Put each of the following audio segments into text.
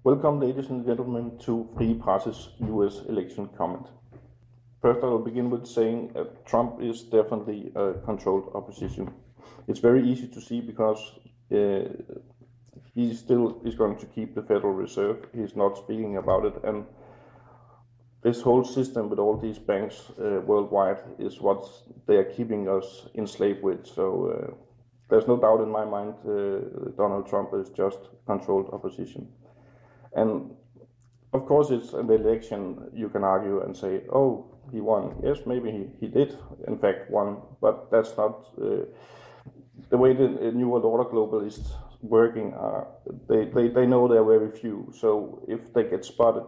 Welcome, ladies and gentlemen, to Frie Presse's US election comment. First, I will begin with saying that Trump is definitely a controlled opposition. It's very easy to see because he still is going to keep the Federal Reserve. He's not speaking about it, and this whole system with all these banks worldwide is what they are keeping us enslaved with. So there's no doubt in my mind Donald Trump is just controlled opposition. And of course, it's an election. You can argue and say, oh, he won. Yes, maybe he did, in fact, won. But that's not the way the New World Order globalists working are. They know they're very few. So if they get spotted,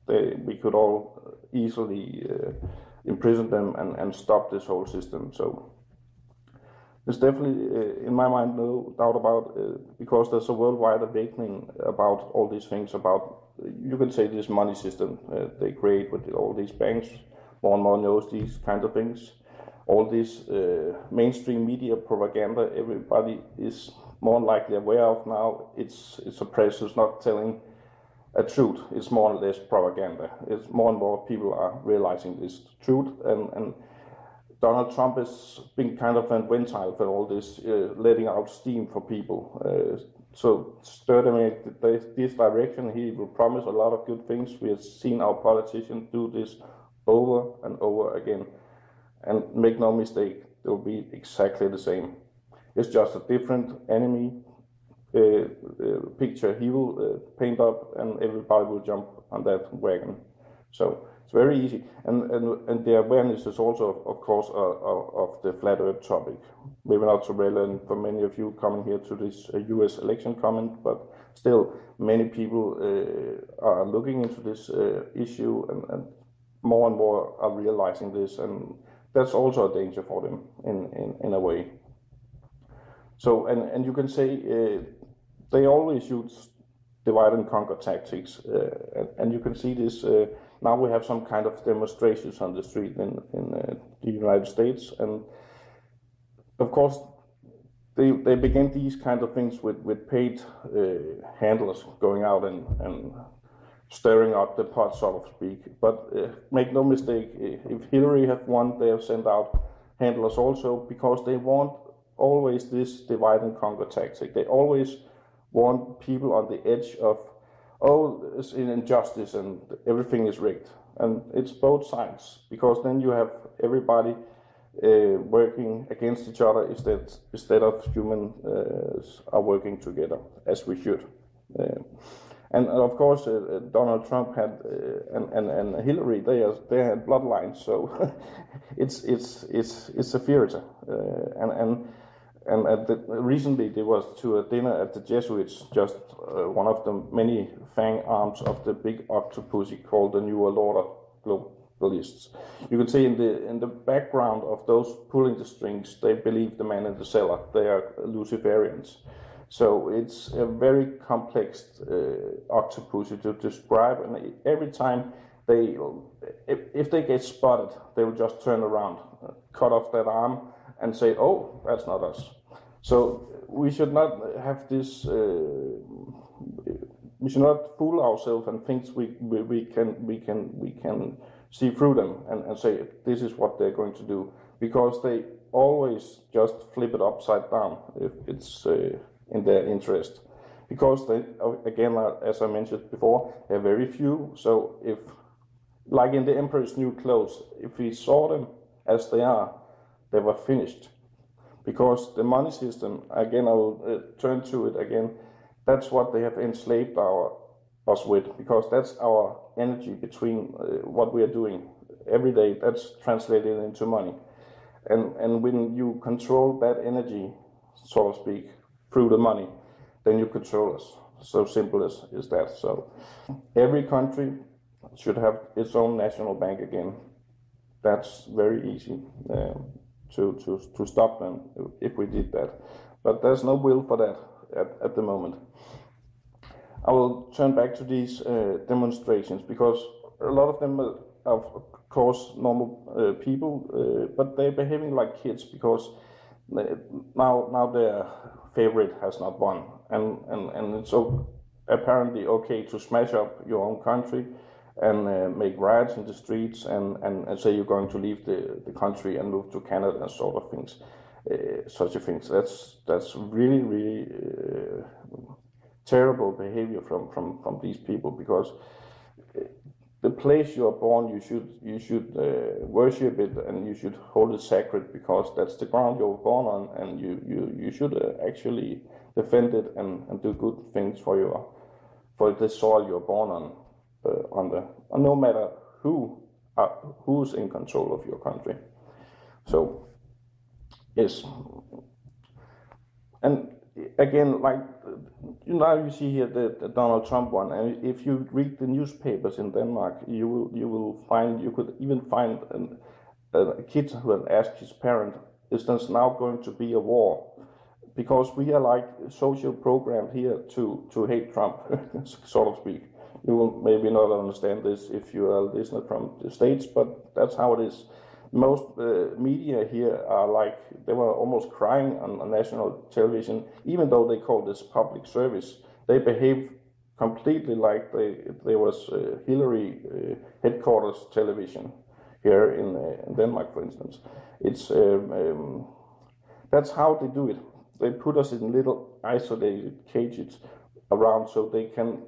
we could all easily imprison them and stop this whole system. So there's definitely, in my mind, no doubt about because there's a worldwide awakening about all these things, about, you can say, this money system they create with all these banks. More and more knows these kind of things. All this mainstream media propaganda, everybody is more likely aware of now. It's a press who's not telling a truth. It's more or less propaganda. It's more and more people are realizing this truth, and Donald Trump has been kind of a ventile for all this, letting out steam for people. So steering this direction, he will promise a lot of good things. We have seen our politicians do this over and over again. And make no mistake, it will be exactly the same. It's just a different enemy picture he will paint up, and everybody will jump on that wagon. So it's very easy, and the awareness is also, of course, of the flat Earth topic. Maybe not so relevant for many of you coming here to this U.S. election comment, but still, many people are looking into this issue, and more are realizing this, and that's also a danger for them in a way. So, and you can say they always use divide and conquer tactics, and you can see this. Now we have some kind of demonstrations on the street in the United States, and of course they begin these kind of things with paid handlers going out and stirring up the pot, so to speak. But make no mistake, if Hillary had won, they have sent out handlers also, because they want always this divide and conquer tactic. They always want people on the edge of, oh, it's an injustice and everything is rigged. And it's both sides, because then you have everybody working against each other instead of humans are working together, as we should. And of course, Donald Trump had and Hillary, they had bloodlines, so it's a theater. And recently there was to a dinner at the Jesuits, just one of the many fang arms of the big octopus called the New World Order globalists. You can see in the background of those pulling the strings, they believe the man in the cellar. They are Luciferians. So it's a very complex octopus to describe, and every time if they get spotted, they will just turn around, cut off that arm, and say, "Oh, that's not us." So we should not have this. We should not fool ourselves and think we can see through them and say this is what they're going to do, because they always just flip it upside down if it's in their interest. Because they, again, as I mentioned before, they're very few. So if, like in the Emperor's New Clothes, if we saw them as they are, they were finished. Because the money system, again, I will turn to it again, that's what they have enslaved us with, because that's our energy between what we are doing every day, that's translated into money. And when you control that energy, so to speak, through the money, then you control us. So simple is that. So every country should have its own national bank again. That's very easy to stop them if we did that. But there's no will for that at the moment. I will turn back to these demonstrations, because a lot of them are, of course, normal people, but they're behaving like kids, because now their favorite has not won, and it's so apparently okay to smash up your own country and make riots in the streets and say you're going to leave the country and move to Canada and sort of things, such a things. That's really really terrible behavior from these people, because the place you are born, you should worship it, and you should hold it sacred, because that's the ground you were born on, and you should actually defend it and do good things for the soil you're born on, no matter who's in control of your country. So yes, and again, like now you see here the Donald Trump one, and if you read the newspapers in Denmark, you could even find a kid who had asked his parent, is there now going to be a war? Because we are like social programmed here to hate Trump, so to speak. You will maybe not understand this if you are a listener from the States, but that's how it is. Most media here are like, they were almost crying on national television, even though they call this public service. They behave completely like they was Hillary headquarters television here in Denmark, for instance. It's that's how they do it. They put us in little isolated cages around, so they can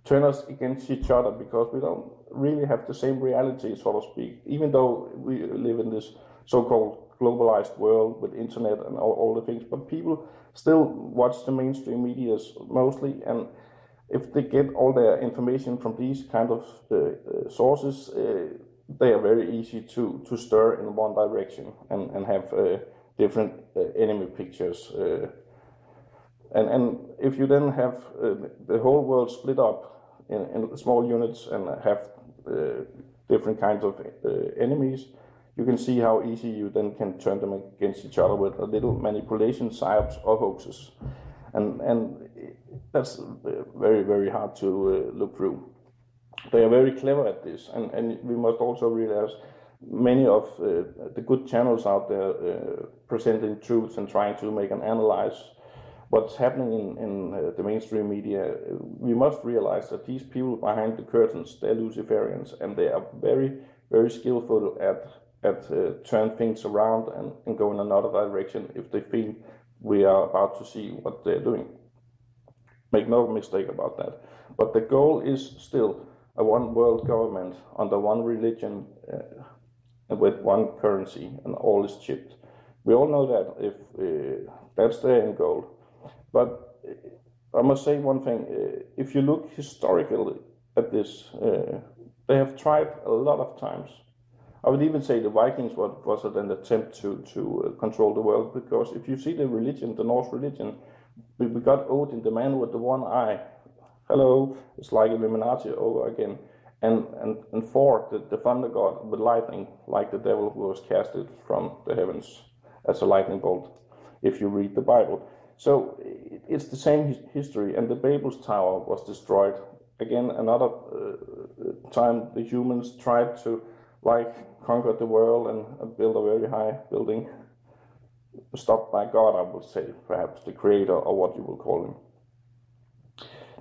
turn us against each other, because we don't really have the same reality, so to speak, even though we live in this so-called globalized world with internet and all the things. But people still watch the mainstream media mostly, and if they get all their information from these kind of sources, they are very easy to stir in one direction and have different enemy pictures. And if you then have the whole world split up in small units and have different kinds of enemies, you can see how easy you then can turn them against each other with a little manipulation, psyops, or hoaxes. And that's very, very hard to look through. They are very clever at this, and we must also realize many of the good channels out there presenting truths and trying to make an analyze what's happening in the mainstream media. We must realize that these people behind the curtains, they're Luciferians, and they are very, very skillful at turn things around and go in another direction if they feel we are about to see what they're doing. Make no mistake about that. But the goal is still a one world government under one religion with one currency, and all is chipped. We all know that if that's their end goal. But I must say one thing, if you look historically at this, they have tried a lot of times. I would even say the Vikings was an attempt to control the world, because if you see the religion, the Norse religion, we got Odin, the man with the one eye. Hello, it's like Illuminati over again. And Thor, the thunder god with lightning, like the devil who was casted from the heavens as a lightning bolt, if you read the Bible. So it's the same history, and the Babel's Tower was destroyed. Again, another time the humans tried to conquer the world and build a very high building, stopped by God, I would say, perhaps the creator, or what you will call him.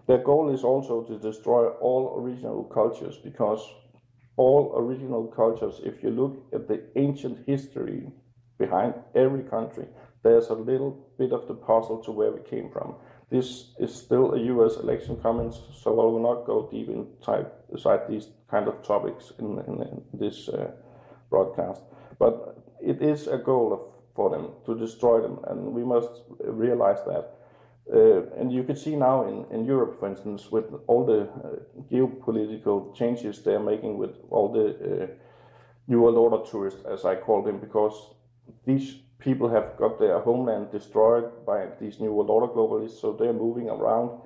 Their goal is also to destroy all original cultures, because all original cultures, if you look at the ancient history behind every country, there's a little bit of the puzzle to where we came from. This is still a US election comments, so I will not go deep inside these kind of topics in this broadcast. But it is a goal for them to destroy them, and we must realize that. And you can see now in Europe, for instance, with all the geopolitical changes they're making with all the New World Order tourists, as I call them, because these people have got their homeland destroyed by these New World Order globalists, so they're moving around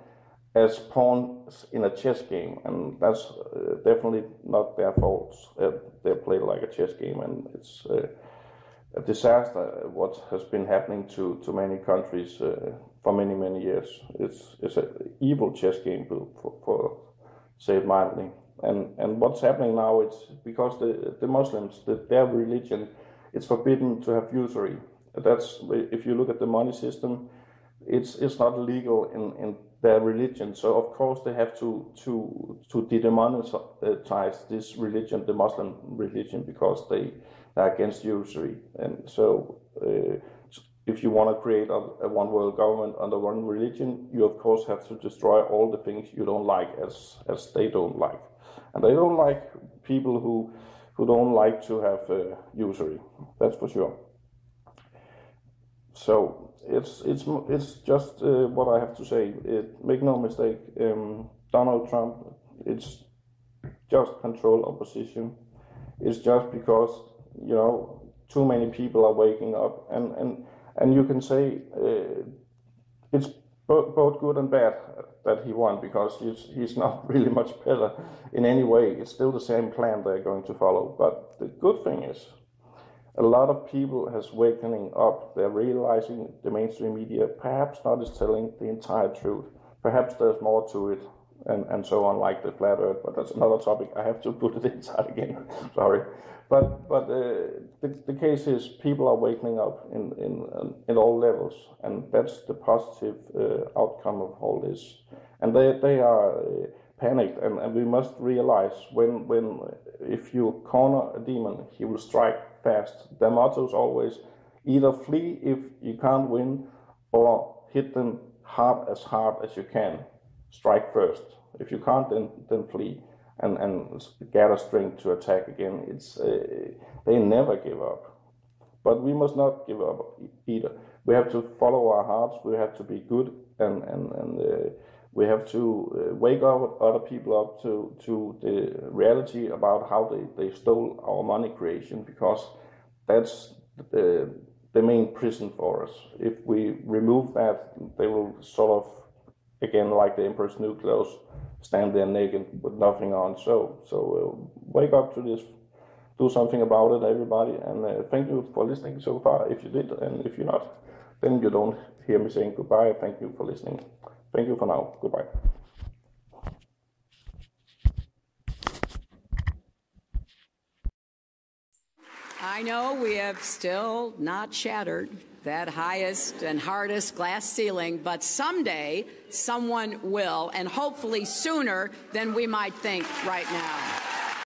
as pawns in a chess game, and that's definitely not their fault. They play like a chess game, and it's a disaster what has been happening to many countries for many years. It's an evil chess game, for say it mildly. And what's happening now, it's because the Muslims, their religion, it's forbidden to have usury. That's, if you look at the money system, it's not legal in their religion. So of course they have to demonetize this religion, the Muslim religion, because they are against usury. And so if you want to create a one world government under one religion, you of course have to destroy all the things you don't like as they don't like. And they don't like people who don't like to have usury, that's for sure. So it's just what I have to say. Make no mistake, Donald Trump, it's just control opposition. It's just because, you know, too many people are waking up, and you can say it's both good and bad that he won, because he's not really much better in any way. It's still the same plan they're going to follow. But the good thing is, a lot of people has wakening up. They're realizing the mainstream media perhaps not is telling the entire truth. Perhaps there's more to it, and so on, like the flat earth. But that's another topic. I have to put it inside again. Sorry. But the case is, people are waking up in all levels, and that's the positive outcome of all this. And they are panicked, and we must realize when if you corner a demon, he will strike fast. Their motto is always either flee if you can't win, or hit them hard as you can. Strike first. If you can't, then flee. And gather strength to attack again. It's they never give up, but we must not give up either. We have to follow our hearts. We have to be good, and we have to wake up other people up to the reality about how they stole our money creation, because that's the main prison for us. If we remove that, they will sort of, again, like the Emperor's New Clothes, stand there naked with nothing on. So wake up to this, do something about it, everybody, and thank you for listening so far, if you did, and if you're not, then you don't hear me saying goodbye. Thank you for listening. Thank you for now. Goodbye. I know we have still not shattered that highest and hardest glass ceiling, but someday someone will, and hopefully sooner than we might think right now.